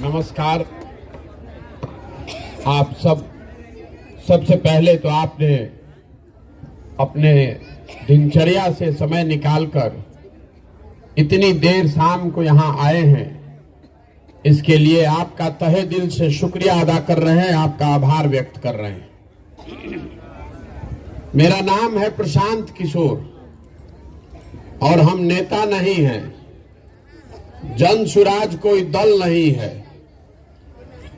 नमस्कार। आप सबसे पहले तो आपने अपने दिनचर्या से समय निकालकर इतनी देर शाम को यहाँ आए हैं, इसके लिए आपका तहे दिल से शुक्रिया अदा कर रहे हैं, आपका आभार व्यक्त कर रहे हैं। मेरा नाम है प्रशांत किशोर और हम नेता नहीं हैं, जन सुराज कोई दल नहीं है।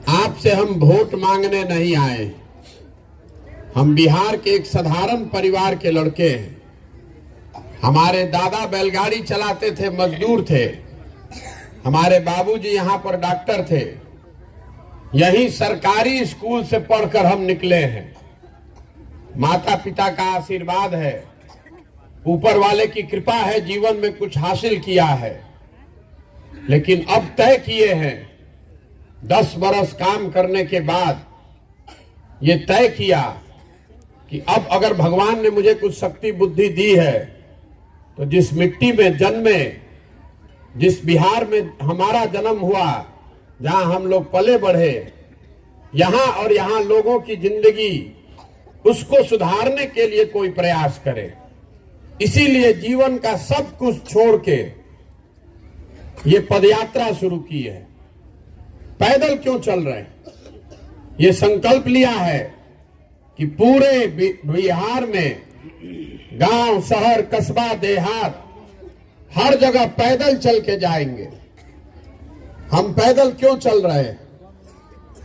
आपसे हम वोट मांगने नहीं आए। हम बिहार के एक साधारण परिवार के लड़के हैं। हमारे दादा बैलगाड़ी चलाते थे, मजदूर थे। हमारे बाबूजी यहाँ पर डॉक्टर थे। यही सरकारी स्कूल से पढ़कर हम निकले हैं। माता पिता का आशीर्वाद है, ऊपर वाले की कृपा है, जीवन में कुछ हासिल किया है। लेकिन अब तय किए हैं, 10 बरस काम करने के बाद ये तय किया कि अब अगर भगवान ने मुझे कुछ शक्ति बुद्धि दी है तो जिस मिट्टी में जन्मे, जिस बिहार में हमारा जन्म हुआ, जहां हम लोग पले बढ़े, यहां और यहां लोगों की जिंदगी, उसको सुधारने के लिए कोई प्रयास करे। इसीलिए जीवन का सब कुछ छोड़ के ये पदयात्रा शुरू की है। पैदल क्यों चल रहे हैं? ये संकल्प लिया है कि पूरे बिहार में गांव, शहर, कस्बा, देहात, हर जगह पैदल चल के जाएंगे। हम पैदल क्यों चल रहे हैं?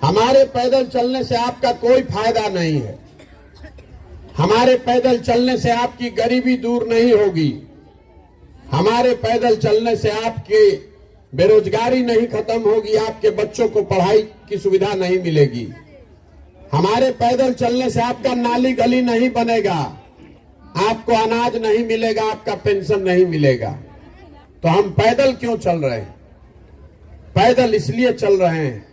हमारे पैदल चलने से आपका कोई फायदा नहीं है। हमारे पैदल चलने से आपकी गरीबी दूर नहीं होगी। हमारे पैदल चलने से आपकी बेरोजगारी नहीं खत्म होगी, आपके बच्चों को पढ़ाई की सुविधा नहीं मिलेगी। हमारे पैदल चलने से आपका नाली गली नहीं बनेगा, आपको अनाज नहीं मिलेगा, आपका पेंशन नहीं मिलेगा। तो हम पैदल क्यों चल रहे हैं? पैदल इसलिए चल रहे हैं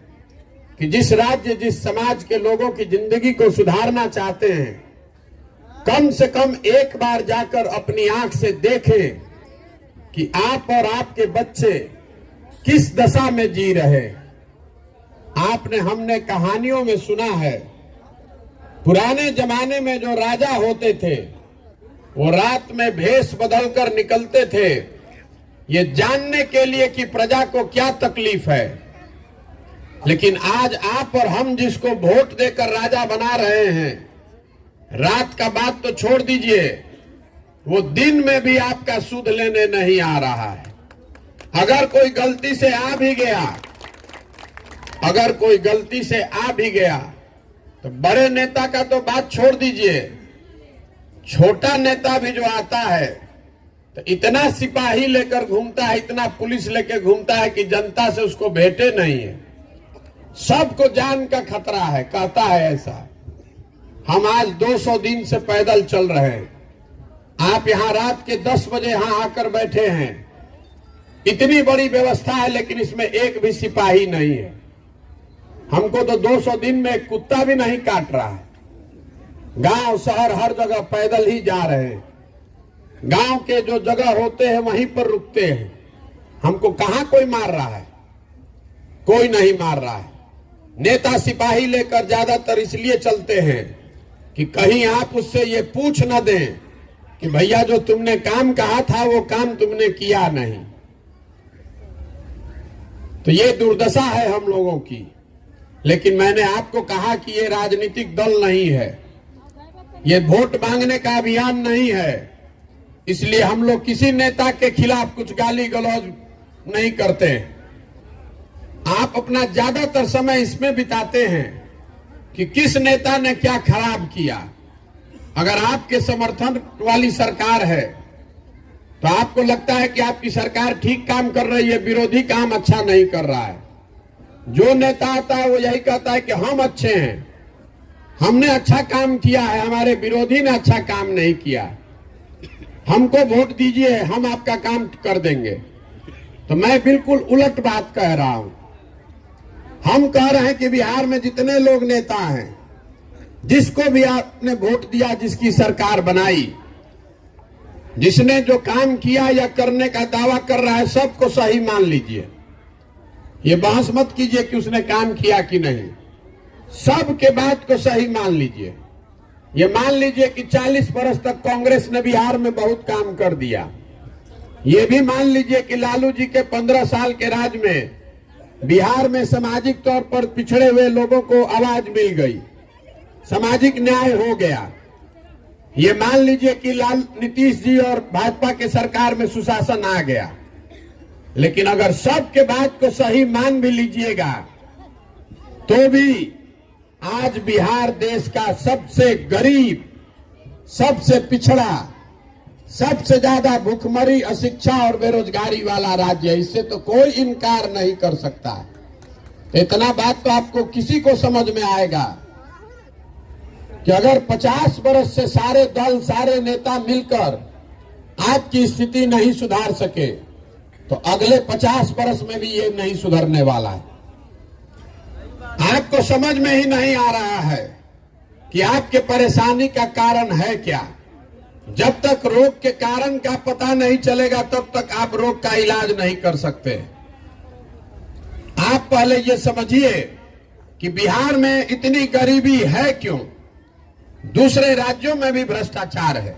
कि जिस राज्य, जिस समाज के लोगों की जिंदगी को सुधारना चाहते हैं, कम से कम एक बार जाकर अपनी आंख से देखें कि आप और आपके बच्चे किस दशा में जी रहे। हमने कहानियों में सुना है, पुराने जमाने में जो राजा होते थे वो रात में भेष बदलकर निकलते थे, ये जानने के लिए कि प्रजा को क्या तकलीफ है। लेकिन आज आप और हम जिसको वोट देकर राजा बना रहे हैं, रात का बात तो छोड़ दीजिए, वो दिन में भी आपका सुध लेने नहीं आ रहा है। अगर कोई गलती से आ भी गया, तो बड़े नेता का तो बात छोड़ दीजिए, छोटा नेता भी जो आता है तो इतना सिपाही लेकर घूमता है, इतना पुलिस लेकर घूमता है कि जनता से उसको भेंटे नहीं है। सबको जान का खतरा है, कहता है ऐसा। हम आज 200 दिन से पैदल चल रहे हैं। आप यहाँ रात के 10 बजे यहाँ आकर बैठे हैं। इतनी बड़ी व्यवस्था है, लेकिन इसमें एक भी सिपाही नहीं है। हमको तो 200 दिन में एक कुत्ता भी नहीं काट रहा है। गांव, शहर, हर जगह पैदल ही जा रहे हैं। गांव के जो जगह होते हैं वहीं पर रुकते हैं। हमको कहां कोई मार रहा है? कोई नहीं मार रहा है। नेता सिपाही लेकर ज्यादातर इसलिए चलते हैं कि कहीं आप उससे ये पूछ न दें कि भैया जो तुमने काम कहा था वो काम तुमने किया नहीं। तो ये दुर्दशा है हम लोगों की। लेकिन मैंने आपको कहा कि ये राजनीतिक दल नहीं है, ये वोट मांगने का अभियान नहीं है। इसलिए हम लोग किसी नेता के खिलाफ कुछ गाली गलौज नहीं करते। आप अपना ज्यादातर समय इसमें बिताते हैं कि किस नेता ने क्या खराब किया। अगर आपके समर्थन वाली सरकार है तो आपको लगता है कि आपकी सरकार ठीक काम कर रही है, विरोधी काम अच्छा नहीं कर रहा है। जो नेता आता है वो यही कहता है कि हम अच्छे हैं, हमने अच्छा काम किया है, हमारे विरोधी ने अच्छा काम नहीं किया, हमको वोट दीजिए, हम आपका काम कर देंगे। तो मैं बिल्कुल उलट बात कह रहा हूं। हम कह रहे हैं कि बिहार में जितने लोग नेता हैं, जिसको भी आपने वोट दिया, जिसकी सरकार बनाई, जिसने जो काम किया या करने का दावा कर रहा है, सबको सही मान लीजिए। ये बहस मत कीजिए कि उसने काम किया कि नहीं। सबके बात को सही मान लीजिए। ये मान लीजिए कि 40 वर्ष तक कांग्रेस ने बिहार में बहुत काम कर दिया। ये भी मान लीजिए कि लालू जी के 15 साल के राज में बिहार में सामाजिक तौर पर पिछड़े हुए लोगों को आवाज मिल गई, सामाजिक न्याय हो गया। ये मान लीजिए कि नीतीश जी और भाजपा के सरकार में सुशासन आ गया। लेकिन अगर सबके बात को सही मान भी लीजिएगा तो भी आज बिहार देश का सबसे गरीब, सबसे पिछड़ा, सबसे ज्यादा भूखमरी, अशिक्षा और बेरोजगारी वाला राज्य है। इससे तो कोई इनकार नहीं कर सकता। इतना बात तो आपको किसी को समझ में आएगा कि अगर 50 वर्ष से सारे दल, सारे नेता मिलकर आपकी स्थिति नहीं सुधार सके तो अगले 50 वर्ष में भी ये नहीं सुधरने वाला है। आपको समझ में ही नहीं आ रहा है कि आपके परेशानी का कारण है क्या। जब तक रोग के कारण का पता नहीं चलेगा तब तक आप रोग का इलाज नहीं कर सकते। आप पहले ये समझिए कि बिहार में इतनी गरीबी है क्यों। दूसरे राज्यों में भी भ्रष्टाचार है,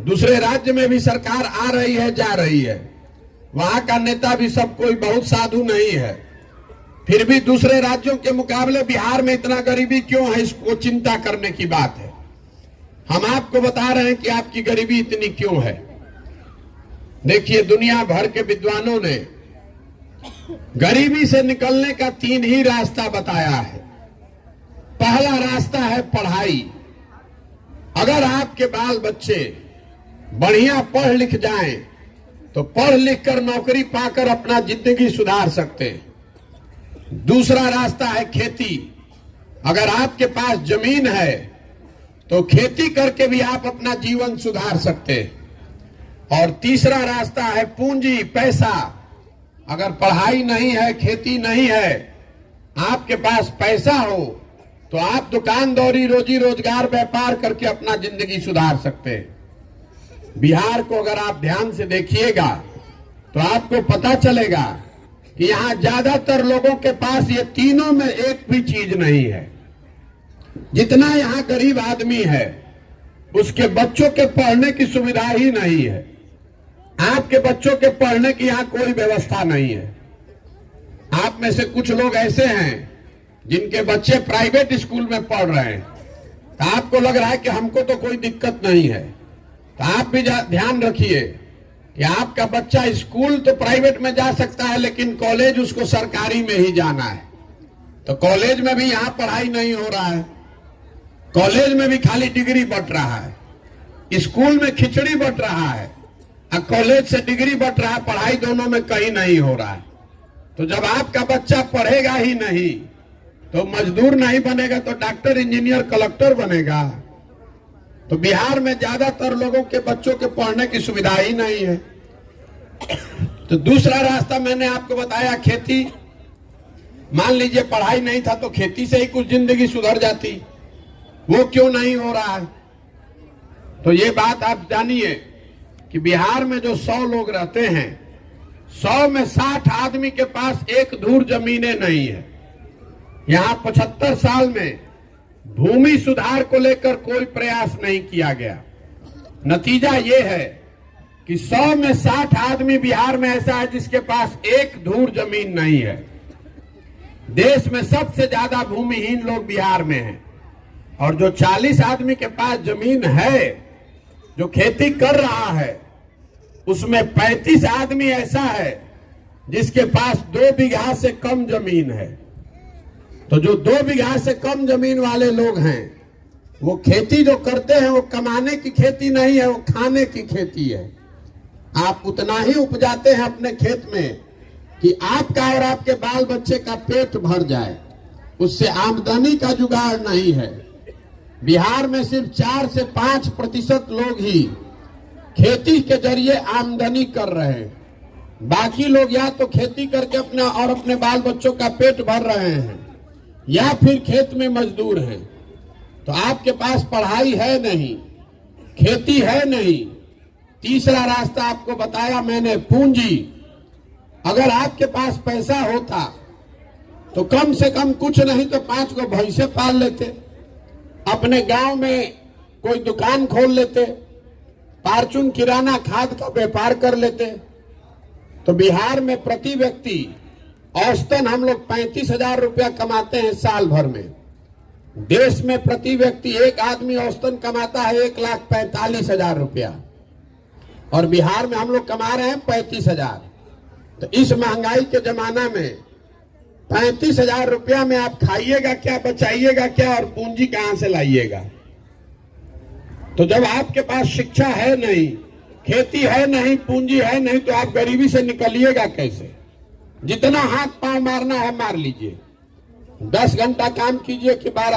दूसरे राज्य में भी सरकार आ रही है, जा रही है, वहां का नेता भी सब कोई बहुत साधु नहीं है। फिर भी दूसरे राज्यों के मुकाबले बिहार में इतना गरीबी क्यों है, इसको चिंता करने की बात है। हम आपको बता रहे हैं कि आपकी गरीबी इतनी क्यों है। देखिए, दुनिया भर के विद्वानों ने गरीबी से निकलने का 3 ही रास्ता बताया है। पहला रास्ता है पढ़ाई। अगर आपके बाल बच्चे बढ़िया पढ़ लिख जाएं तो पढ़ लिख कर नौकरी पाकर अपना जिंदगी सुधार सकते हैं। दूसरा रास्ता है खेती। अगर आपके पास जमीन है तो खेती करके भी आप अपना जीवन सुधार सकते हैं। और तीसरा रास्ता है पूंजी, पैसा। अगर पढ़ाई नहीं है, खेती नहीं है, आपके पास पैसा हो तो आप दुकानदारी, रोजी रोजगार, व्यापार करके अपना जिंदगी सुधार सकते हैं। बिहार को अगर आप ध्यान से देखिएगा तो आपको पता चलेगा कि यहां ज्यादातर लोगों के पास ये तीनों में एक भी चीज नहीं है। जितना यहां गरीब आदमी है उसके बच्चों के पढ़ने की सुविधा ही नहीं है। आपके बच्चों के पढ़ने की यहां कोई व्यवस्था नहीं है। आप में से कुछ लोग ऐसे हैं जिनके बच्चे प्राइवेट स्कूल में पढ़ रहे हैं, तो आपको लग रहा है कि हमको तो कोई दिक्कत नहीं है। तो आप भी ध्यान रखिए कि आपका बच्चा स्कूल तो प्राइवेट में जा सकता है लेकिन कॉलेज उसको सरकारी में ही जाना है। तो कॉलेज में भी यहां पढ़ाई नहीं हो रहा है। कॉलेज में भी खाली डिग्री बंट रहा है, स्कूल में खिचड़ी बंट रहा है और कॉलेज से डिग्री बंट रहा है। पढ़ाई दोनों में कहीं नहीं हो रहा है। तो जब आपका बच्चा पढ़ेगा ही नहीं तो मजदूर नहीं बनेगा तो डॉक्टर, इंजीनियर, कलेक्टर बनेगा। तो बिहार में ज्यादातर लोगों के बच्चों के पढ़ने की सुविधा ही नहीं है। तो दूसरा रास्ता मैंने आपको बताया, खेती। मान लीजिए पढ़ाई नहीं था तो खेती से ही कुछ जिंदगी सुधर जाती, वो क्यों नहीं हो रहा है। तो ये बात आप जानिए कि बिहार में जो 100 लोग रहते हैं, 100 में 60 आदमी के पास एक धूर जमीनें नहीं है। यहां 75 साल में भूमि सुधार को लेकर कोई प्रयास नहीं किया गया। नतीजा ये है कि 100 में 60 आदमी बिहार में ऐसा है जिसके पास एक धूर जमीन नहीं है। देश में सबसे ज्यादा भूमिहीन लोग बिहार में हैं। और जो 40 आदमी के पास जमीन है जो खेती कर रहा है, उसमें 35 आदमी ऐसा है जिसके पास 2 बीघा से कम जमीन है। तो जो 2 बीघा से कम जमीन वाले लोग हैं वो खेती जो करते हैं वो कमाने की खेती नहीं है, वो खाने की खेती है। आप उतना ही उपजाते हैं अपने खेत में कि आपका और आपके बाल बच्चे का पेट भर जाए, उससे आमदनी का जुगाड़ नहीं है। बिहार में सिर्फ 4 से 5% लोग ही खेती के जरिए आमदनी कर रहे हैं। बाकी लोग या तो खेती करके अपना और अपने बाल बच्चों का पेट भर रहे हैं या फिर खेत में मजदूर हैं। तो आपके पास पढ़ाई है नहीं, खेती है नहीं। तीसरा रास्ता आपको बताया मैंने, पूंजी। अगर आपके पास पैसा होता तो कम से कम कुछ नहीं तो 5 को भैंसे पाल लेते, अपने गांव में कोई दुकान खोल लेते, फार्चून किराना खाद का व्यापार कर लेते। तो बिहार में प्रति व्यक्ति औसतन हम लोग 35,000 रुपया कमाते हैं साल भर में। देश में प्रति व्यक्ति एक आदमी औसतन कमाता है 1,45,000 रुपया, और बिहार में हम लोग कमा रहे हैं 35,000। तो इस महंगाई के जमाना में 35,000 रुपया में आप खाइएगा क्या, बचाइएगा क्या, और पूंजी कहां से लाइएगा? तो जब आपके पास शिक्षा है नहीं, खेती है नहीं, पूंजी है नहीं, तो आप गरीबी से निकलिएगा कैसे? जितना हाथ पांव मारना है मार लीजिए, 10 घंटा काम कीजिए कि 12